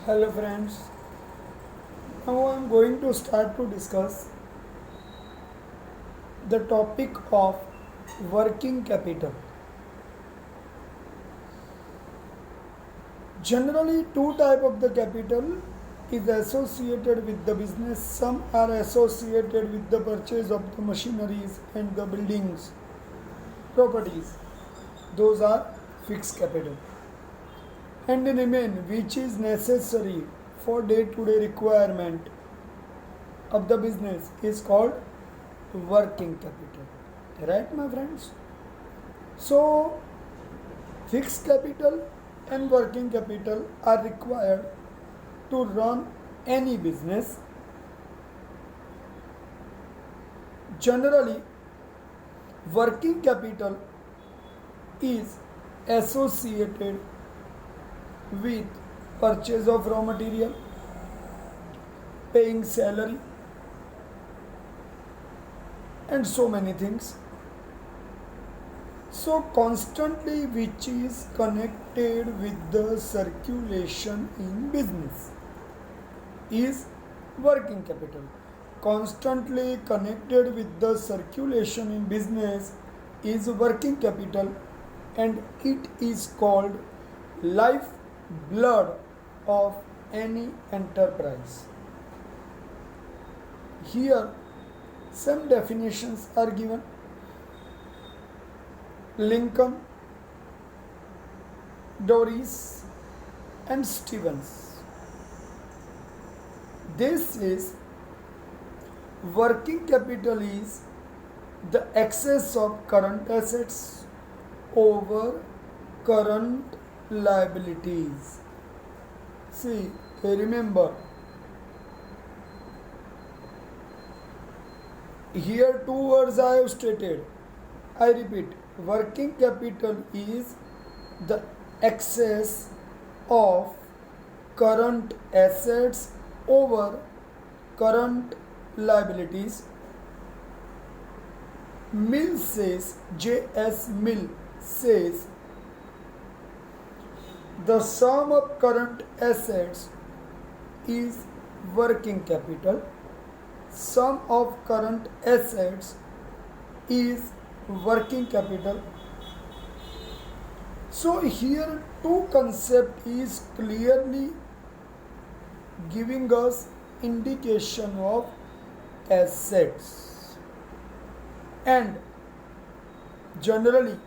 Hello friends, now I am going to start to discuss the topic of working capital. Generally two type of the capital is associated with the business. Some are associated with the purchase of the machineries and the buildings, properties. Those are fixed capital. And remain which is necessary for day to day requirement of the business is called working capital, right my friends? So fixed capital and working capital are required to run any business. Generally working capital is associated with purchase of raw material, paying salary, and so many things. So constantly which is connected with the circulation in business is working capital. Constantly connected with the circulation in business is working capital, and it is called life blood of any enterprise. Here some definitions are given. Lincoln, Doris, and Stevens. This is working capital is the excess of current assets over current liabilities. See, remember, here two words I have stated. I repeat, working capital is the excess of current assets over current liabilities. Mill says, J.S. Mill says, the sum of current assets is working capital. Sum of current assets is working capital. So here two concept is clearly giving us indication of assets. And generally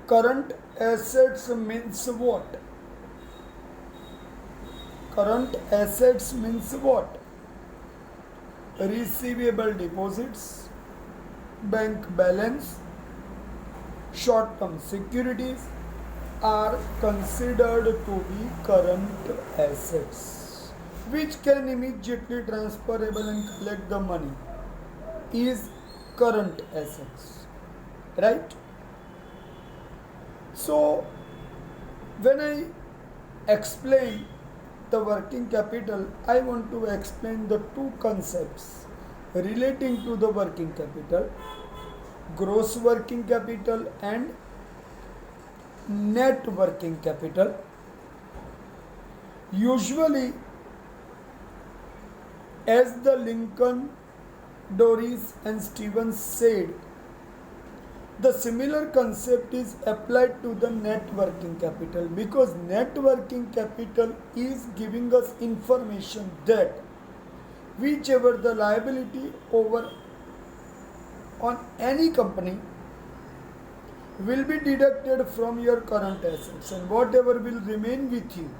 current assets means what? Current assets means what? Receivable deposits, bank balance, short-term securities are considered to be current assets, which can immediately transferable and collect the money is current assets, right? So when I explain the working capital, I want to explain the two concepts relating to the working capital: gross working capital and net working capital. Usually, as the Lincoln, Doris, and Stevens said, the similar concept is applied to the net working capital, because net working capital is giving us information that whichever the liability over on any company will be deducted from your current assets, and whatever will remain with you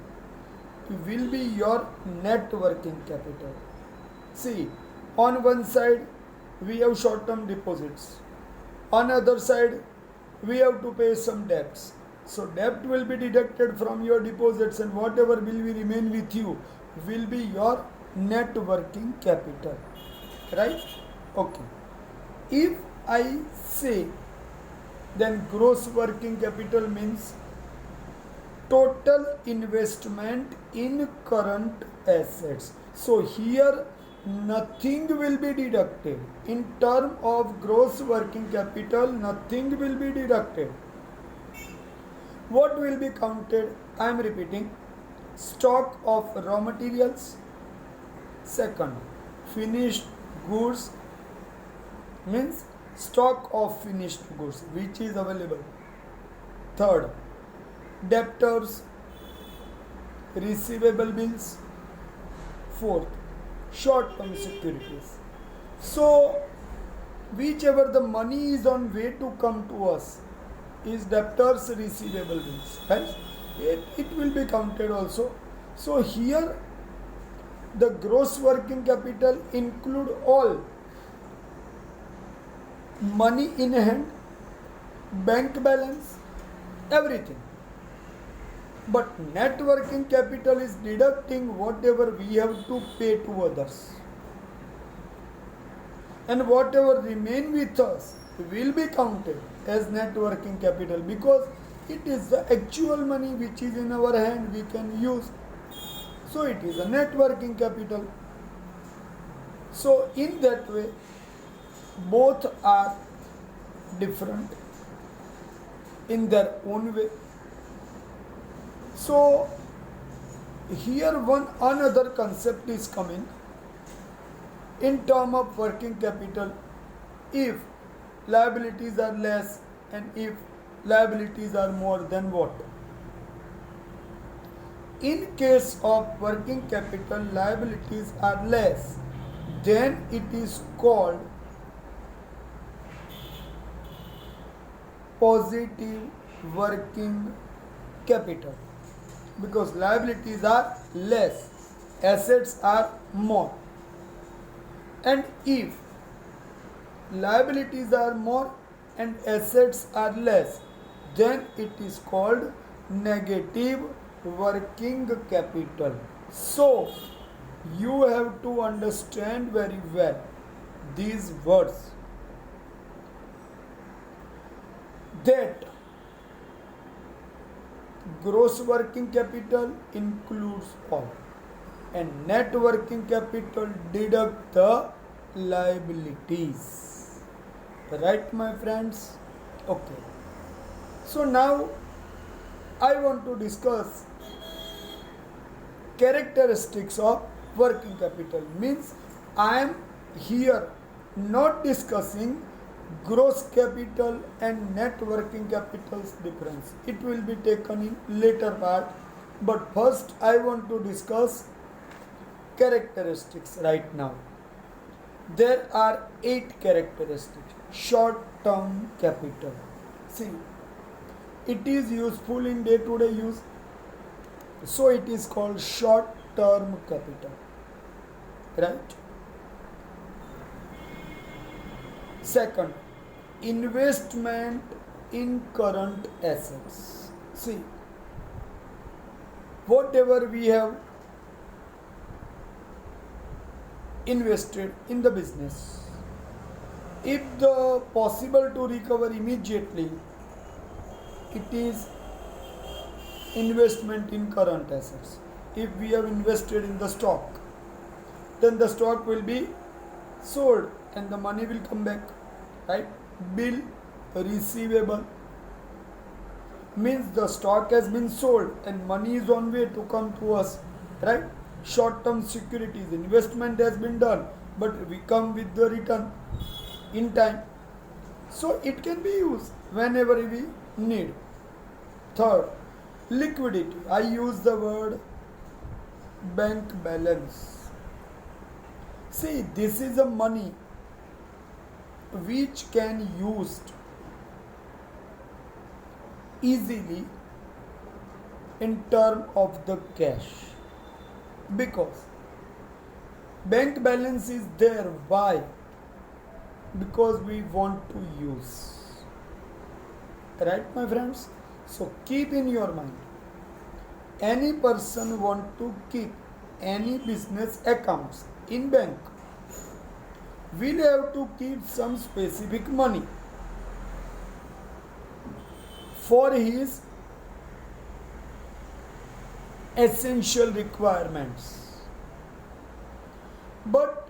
will be your net working capital. See, on one side we have short term deposits, on other side we have to pay some debts. So debt will be deducted from your deposits, and whatever will be remain with you will be your net working capital, right? Okay, if I say, then gross working capital means total investment in current assets. So here nothing will be deducted. In term of gross working capital, nothing will be deducted. What will be counted? I am repeating. stock of raw materials. Second, finished goods means stock of finished goods which is available. Third, debtors, receivable bills. Fourth, short term securities. So whichever the money is on way to come to us is debtors receivable bills, right? It will be counted also. So here the gross working capital include all money in hand, bank balance, everything. But net working capital is deducting whatever we have to pay to others. And whatever remain with us will be counted as net working capital because it is the actual money which is in our hand we can use. So it is a net working capital. So in that way, both are different in their own way. So here one another concept is coming in term of working capital. If liabilities are less and if liabilities are more, then what? In case of working capital, liabilities are less, then it is called positive working capital because liabilities are less, assets are more. And if liabilities are more and assets are less, then it is called negative working capital. So you have to understand very well these words, that gross working capital includes all and net working capital deduct the liabilities. Right, my friends? Okay. So now I want to discuss characteristics of working capital. Means I am here not discussing gross capital and net working capital's difference. It will be taken in later part. But first I want to discuss characteristics right now. There are 8 characteristics. Short term capital. See, it is useful in day to day use. So it is called short term capital. Right? Second, investment in current assets. See, whatever we have invested in the business, if the possible to recover immediately, it is investment in current assets. If we have invested in the stock, then the stock will be sold and the money will come back, right? Bill receivable means the stock has been sold and money is on way to come to us, right? Short term securities, investment has been done but we come with the return in time, so it can be used whenever we need. Third, liquidity. I use the word bank balance. See, this is a money which can used easily in term of the cash, because bank balance is there. Why? Because we want to use, right, my friends? So keep in your mind, any person want to keep any business accounts in bank will have to keep some specific money for his essential requirements. But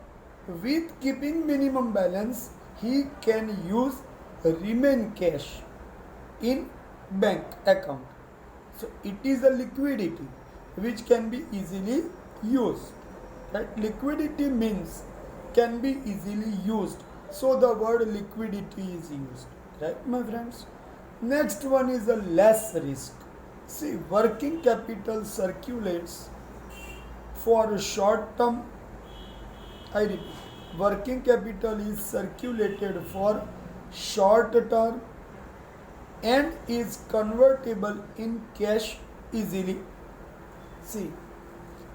with keeping minimum balance, he can use remain cash in bank account. So it is a liquidity which can be easily used. Right? Liquidity means can be easily used. So the word liquidity is used. Right, my friends? Next one is a less risk. See, working capital circulates for short term. I repeat, working capital is circulated for short term and is convertible in cash easily. See,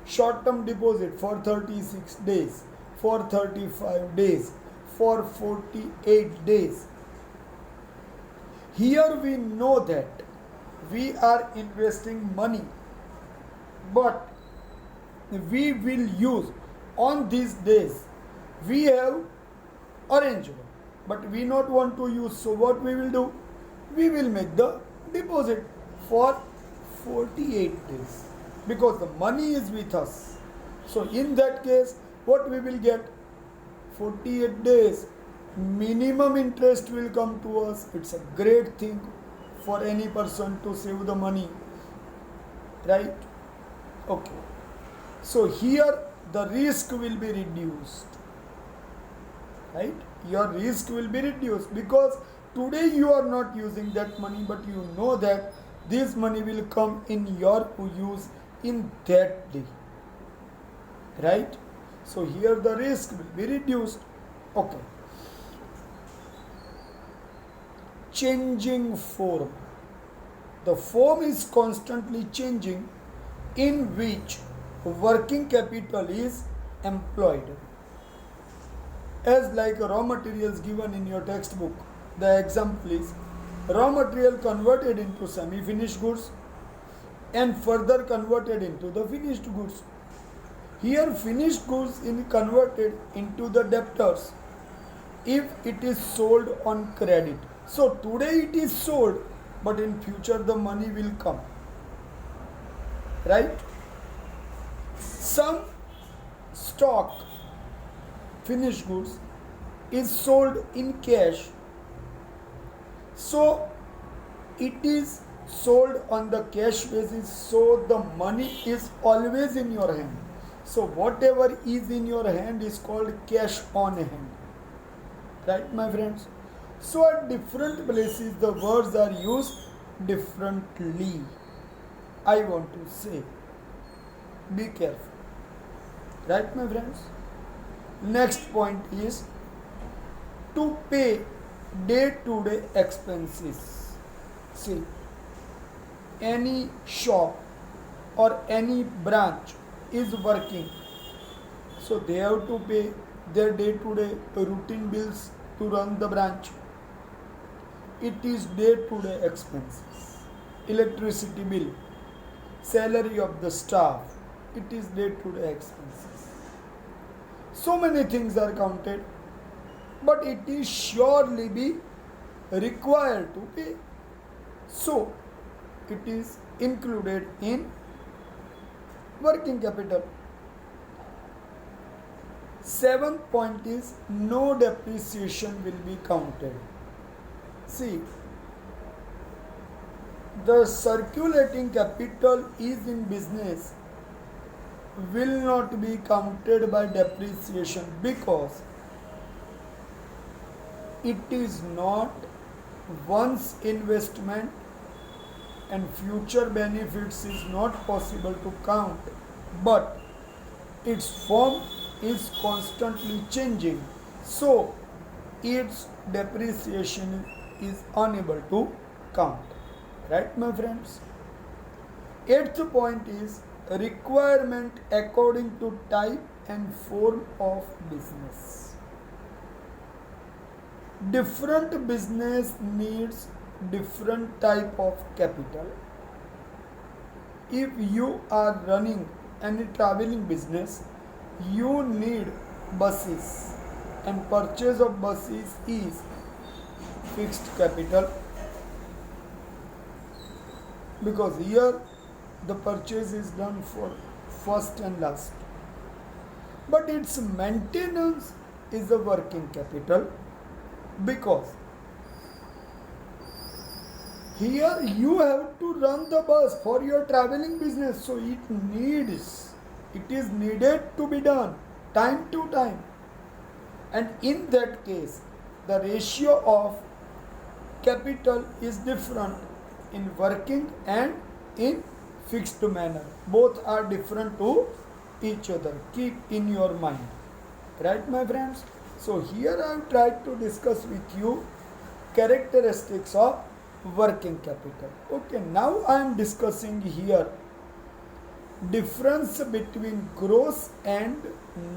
short term deposit for 36 days, for 35 days, for 48 days. Here we know that we are investing money, but we will use on these days. We have arrangement, but we not want to use. So what we will do? We will make the deposit for 48 days because the money is with us. So in that case, what we will get? 48 days minimum interest will come to us. It's a great thing for any person to save the money, right? Okay, so here the risk will be reduced, right? Your risk will be reduced because today you are not using that money, but you know that this money will come in your use in that day, right? So here the risk will be reduced. Okay, changing form. The form is constantly changing in which working capital is employed. As like raw materials given in your textbook, the example is raw material converted into semi-finished goods and further converted into the finished goods. Here finished goods is converted into the debtors if it is sold on credit. So today it is sold, but in future the money will come, right? Some stock, finished goods, is sold in cash, so it is sold on the cash basis, so the money is always in your hand. So whatever is in your hand is called cash on hand, right, my friends? So at different places the words are used differently. I want to say, be careful, right, my friends? Next point is to pay day-to-day expenses. See, any shop or any branch is working, so they have to pay their day-to-day routine bills to run the branch. It is day-to-day expenses. Electricity bill, salary of the staff, it is day-to-day expenses. So many things are counted, but it is surely be required to pay. So it is included in working capital. Seventh point is no depreciation will be counted. See, the circulating capital is in business will not be counted by depreciation because it is not once investment and future benefits is not possible to count, but its form is constantly changing, so its depreciation is unable to count, right, my friends? Eighth point is requirement according to type and form of business. Different business needs different type of capital. If you are running any traveling business, you need buses, and purchase of buses is fixed capital because here the purchase is done for first and last, but its maintenance is a working capital because Here you have to run the bus for your traveling business, so it is needed to be done time to time. And in that case, the ratio of capital is different in working and in fixed manner. Both are different to each other. Keep in your mind. Right, my friends? So here I have tried to discuss with you characteristics of working capital. Okay, now I am discussing here difference between gross and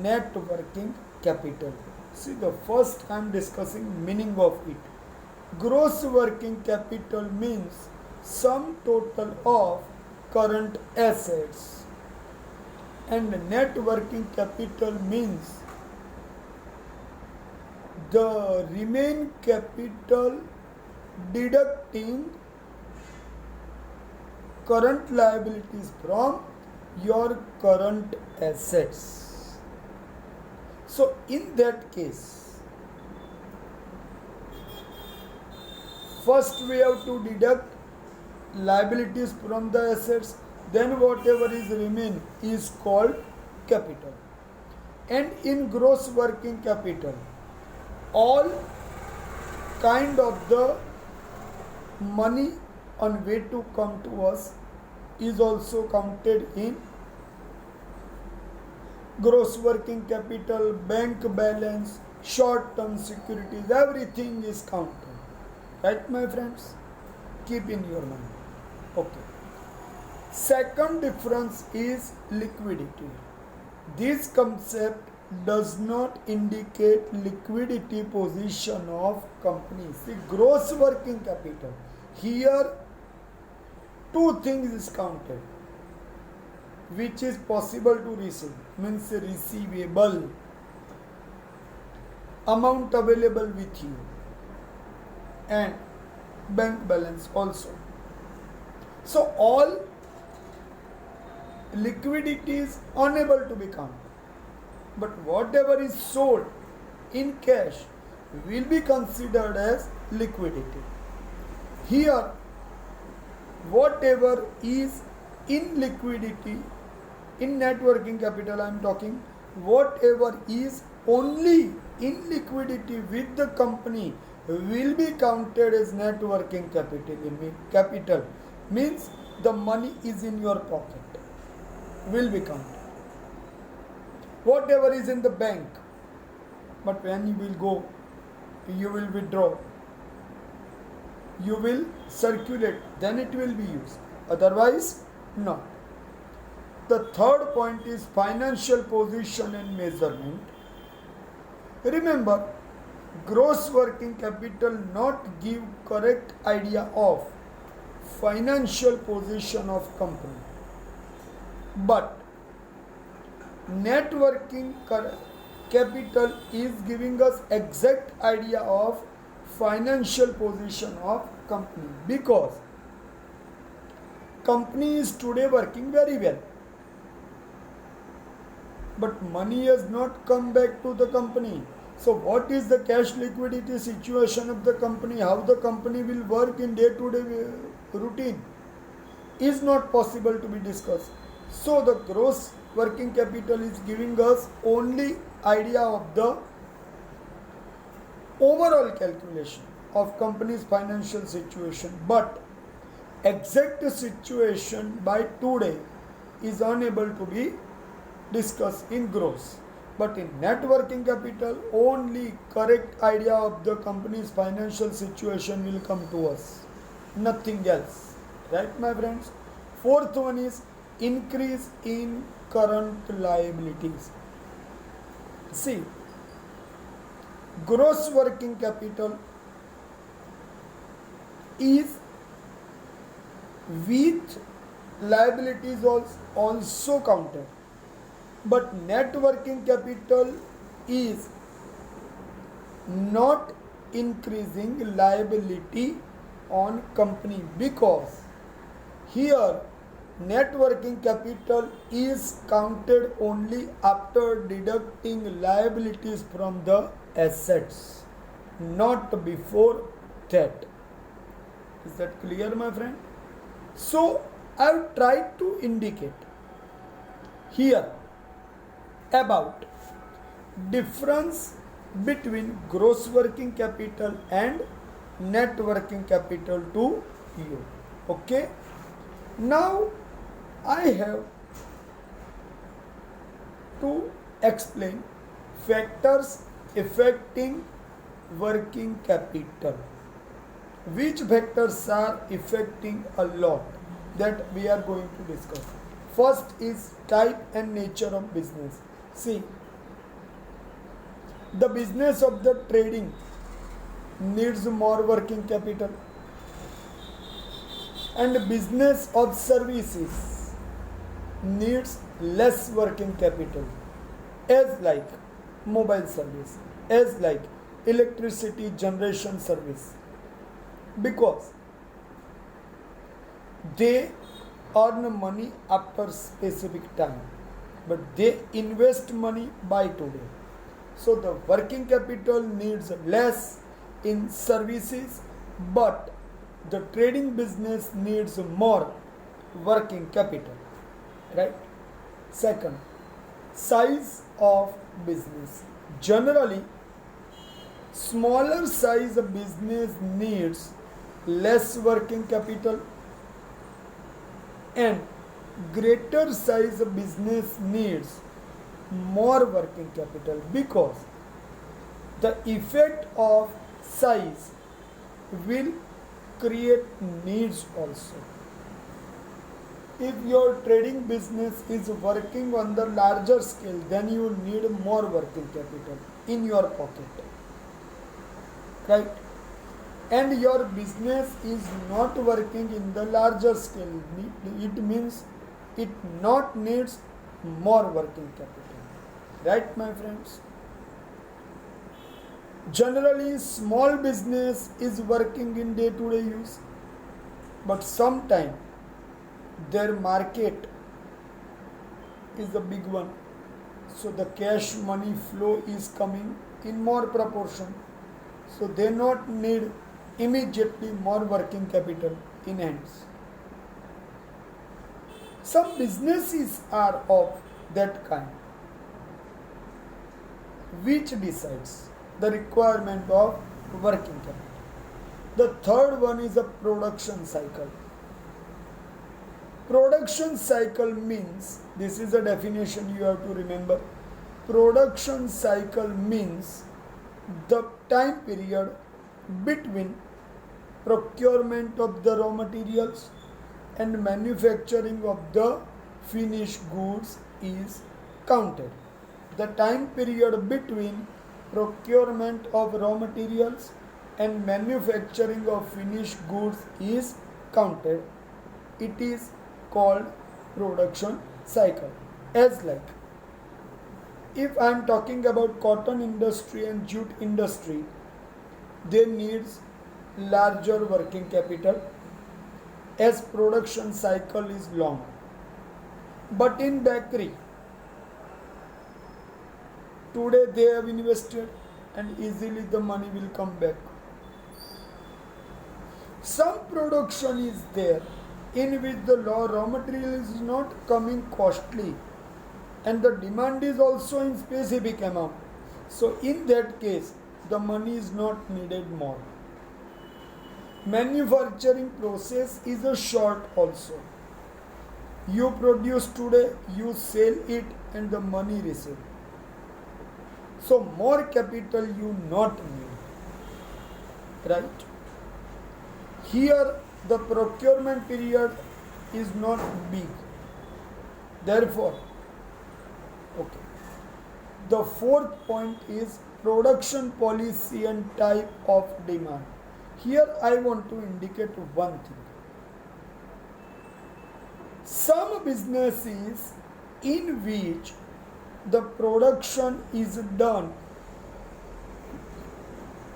net working capital. See, the first I am discussing meaning of it. Gross working capital means sum total of current assets, and net working capital means the remain capital deducting current liabilities from your current assets. So in that case, first we have to deduct liabilities from the assets, then whatever is remain is called capital. And in gross working capital, all kind of the money on way to come to us is also counted in gross working capital. Bank balance, short term securities, everything is counted. Right, my friends? Keep in your mind. Okay. Second difference is liquidity. This concept does not indicate liquidity position of company. See, gross working capital. Here, two things is counted, which is possible to receive. Means receivable, amount available with you, and bank balance also. So all liquidity is unable to be counted. But whatever is sold in cash will be considered as liquidity. Here, whatever is in liquidity, in net working capital I am talking, whatever is only in liquidity with the company will be counted as net working capital. Means the money is in your pocket, will be counted. Whatever is in the bank, but when you will go, you will withdraw, you will circulate, then it will be used. Otherwise, not. The third point is financial position and measurement. Remember, gross working capital not give correct idea of financial position of company, but net working capital is giving us exact idea of financial position of company, because company is today working very well, but money has not come back to the company. So what is the cash liquidity situation of the company, how the company will work in day-to-day routine is not possible to be discussed. So the gross working capital is giving us only idea of the overall calculation of company's financial situation, but exact situation by today is unable to be discussed in gross. But in net working capital, only correct idea of the company's financial situation will come to us, nothing else. Right, my friends? Fourth one is increase in current liabilities. See, gross working capital is with liabilities also counted, but net working capital is not increasing liability on company, because here net working capital is counted only after deducting liabilities from the assets, not before that. Is that clear, my friend? So I have tried to indicate here about difference between gross working capital and net working capital to you. Okay. Now I have to explain factors affecting working capital. Which factors are affecting a lot that we are going to discuss. First is type and nature of business. See, the business of the trading needs more working capital, and business of services needs less working capital, as like mobile service, as like electricity generation service, because they earn money after specific time, but they invest money by today. So the working capital needs less in services, but the trading business needs more working capital, right? Second, size of business. Generally, smaller size of business needs less working capital, and greater size of business needs more working capital, because the effect of size will create needs also. If your trading business is working on the larger scale, then you need more working capital in your pocket, right? And your business is not working in the larger scale, it means it not needs more working capital, right, my friends? Generally, small business is working in day-to-day use, but sometimes their market is a big one, so the cash money flow is coming in more proportion, so they not need immediately more working capital in hands. Some businesses are of that kind, which decides the requirement of working capital. The third one is a production cycle. Production cycle means, this is a definition you have to remember. Production cycle means the time period between procurement of the raw materials and manufacturing of the finished goods is counted. The time period between procurement of raw materials and manufacturing of finished goods is counted. It is called production cycle. As like, if I am talking about cotton industry and jute industry, they needs larger working capital as production cycle is long. But in bakery, today they have invested and easily the money will come back. Some production is there in which the raw material is not coming costly and the demand is also in specific amount. So in that case, the money is not needed more. Manufacturing process is a short also. You produce today, you sell it and the money received. So more capital you not need, right? Here the procurement period is not big. Therefore, okay. The fourth point is production policy and type of demand. Here I want to indicate one thing. Some businesses in which the production is done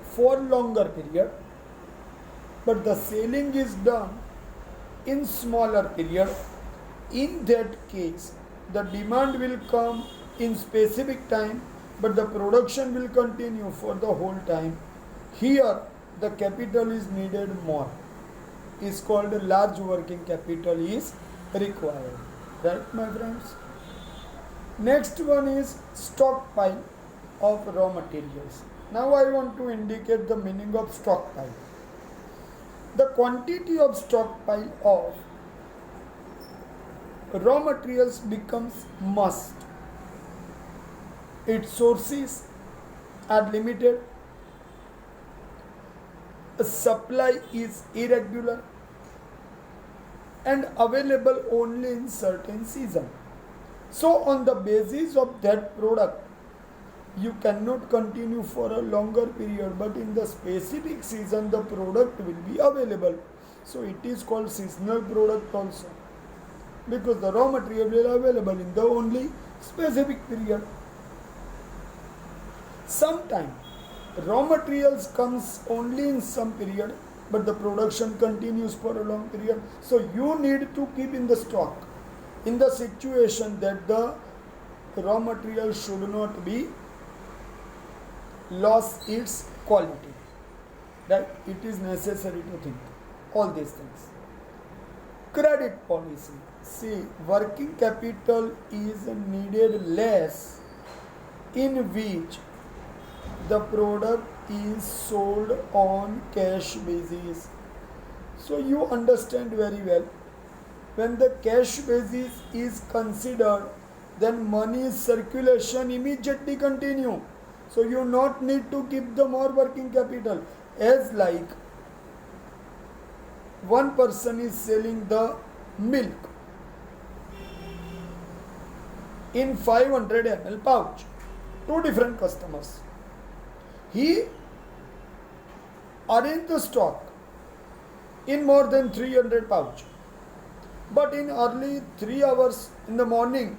for longer period, but the selling is done in smaller period. In that case, the demand will come in specific time, but the production will continue for the whole time. Here, the capital is needed more. is called large working capital is required. Right, my friends? Next one is stockpile of raw materials. Now I want to indicate the meaning of stockpile. The quantity of stockpile of raw materials becomes must. Its sources are limited, supply is irregular, and available only in certain season. So on the basis of that product, you cannot continue for a longer period, but in the specific season the product will be available. So it is called seasonal product also, because the raw material will be available in the only specific period. Sometimes raw materials comes only in some period, but the production continues for a long period. So you need to keep in the stock in the situation that the raw material should not be lost its quality. Right? It is necessary to think all these things. Credit policy. See, working capital is needed less in which the product is sold on cash basis. So you understand very well, when the cash basis is considered, then money circulation immediately continue. So you not need to keep the more working capital. As like one person is selling the milk in 500 ml pouch, two different customers. He arranged the stock in more than 300 pouch, but in early 3 hours in the morning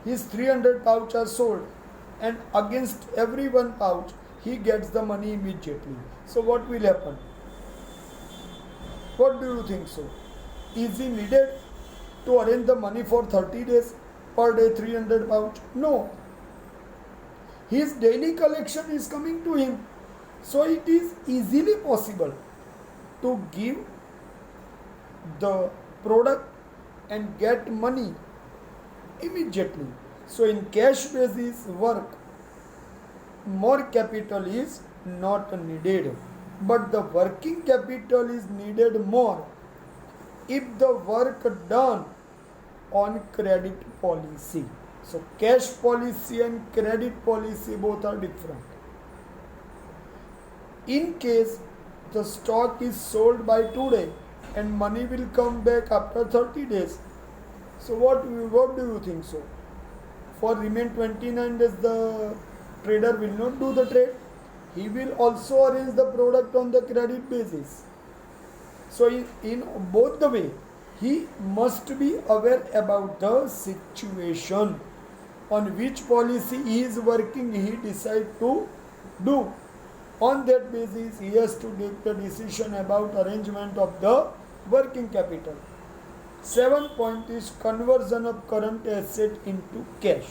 his 300 pouch are sold, and against every one pouch he gets the money immediately. So what will happen? What do you think so? Is he needed to arrange the money for 30 days per day 300 pouch? No. His daily collection is coming to him. So it is easily possible to give the product and get money immediately. So in cash basis work, more capital is not needed, but the working capital is needed more if the work done on credit policy. So cash policy and credit policy both are different. In case the stock is sold by today and money will come back after 30 days, so what do you think so? For remain 29 days the trader will not do the trade. He will also arrange the product on the credit basis. So in both the way, he must be aware about the situation on which policy he is working, he decide to do. On that basis, he has to take the decision about arrangement of the working capital. 7th point is conversion of current asset into cash.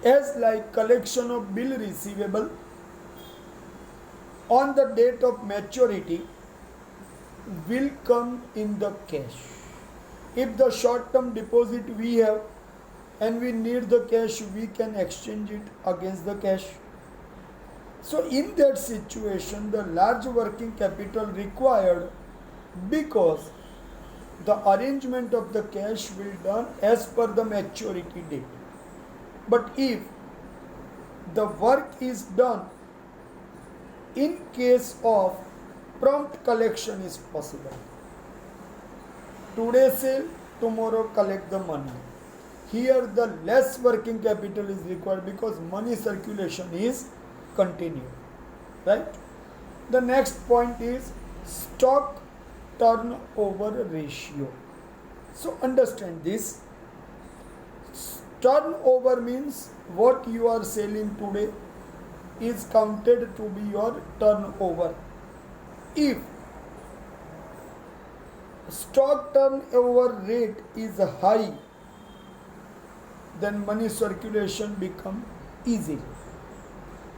As like collection of bill receivable on the date of maturity will come in the cash. If the short term deposit we have and we need the cash, we can exchange it against the cash. So in that situation, the large working capital required, because the arrangement of the cash will done as per the maturity date. But if the work is done in case of prompt collection is possible. Today sell, tomorrow collect the money. Here the less working capital is required because money circulation is continued. Right? The next point is stock turnover ratio. So understand this. Turnover means what you are selling today is counted to be your turnover. If stock turnover rate is high, then money circulation become easy.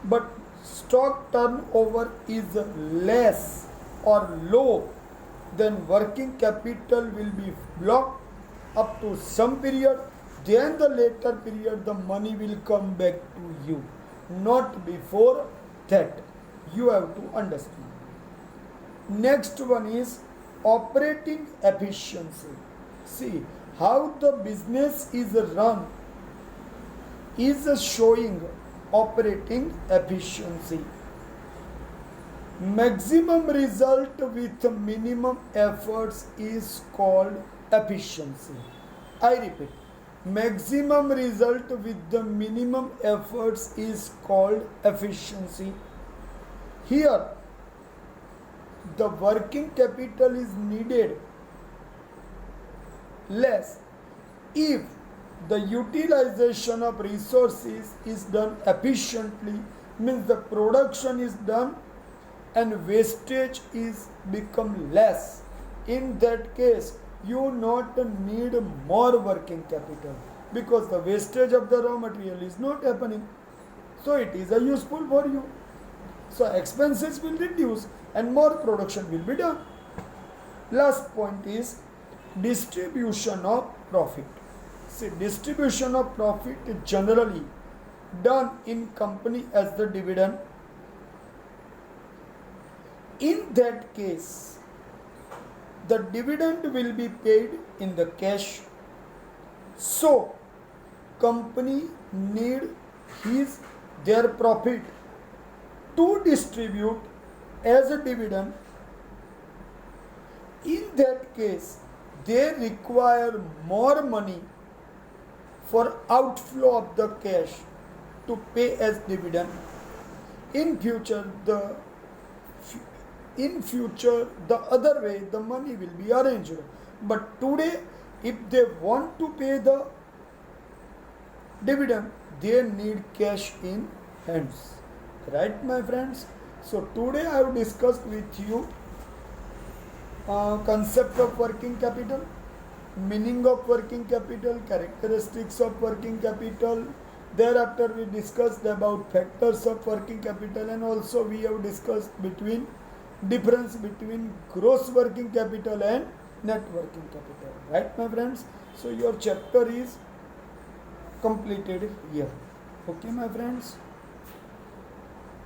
But stock turnover is less or low, then working capital will be blocked up to some period, then the later period the money will come back to you, not before that. You have to understand. Next one is operating efficiency. See how the business is run is showing operating efficiency. Maximum result with minimum efforts is called efficiency. I repeat, maximum result with the minimum efforts is called efficiency. Here, the working capital is needed less if the utilization of resources is done efficiently, means the production is done and wastage is become less. In that case, you not need more working capital because the wastage of the raw material is not happening. So it is a useful for you. So expenses will reduce and more production will be done. Last point is distribution of profit. See, distribution of profit is generally done in company as the dividend. In that case, the dividend will be paid in the cash. So, company need their profit to distribute as a dividend. In that case, they require more money for outflow of the cash to pay as dividend. In future, the other way the money will be arranged. But today, if they want to pay the dividend, they need cash in hands. Right, my friends? So today I have discussed with you concept of working capital, meaning of working capital, characteristics of working capital. Thereafter we discussed about factors of working capital, and also we have discussed difference between gross working capital and net working capital. Right, my friends? So your chapter is completed here. Okay, my friends?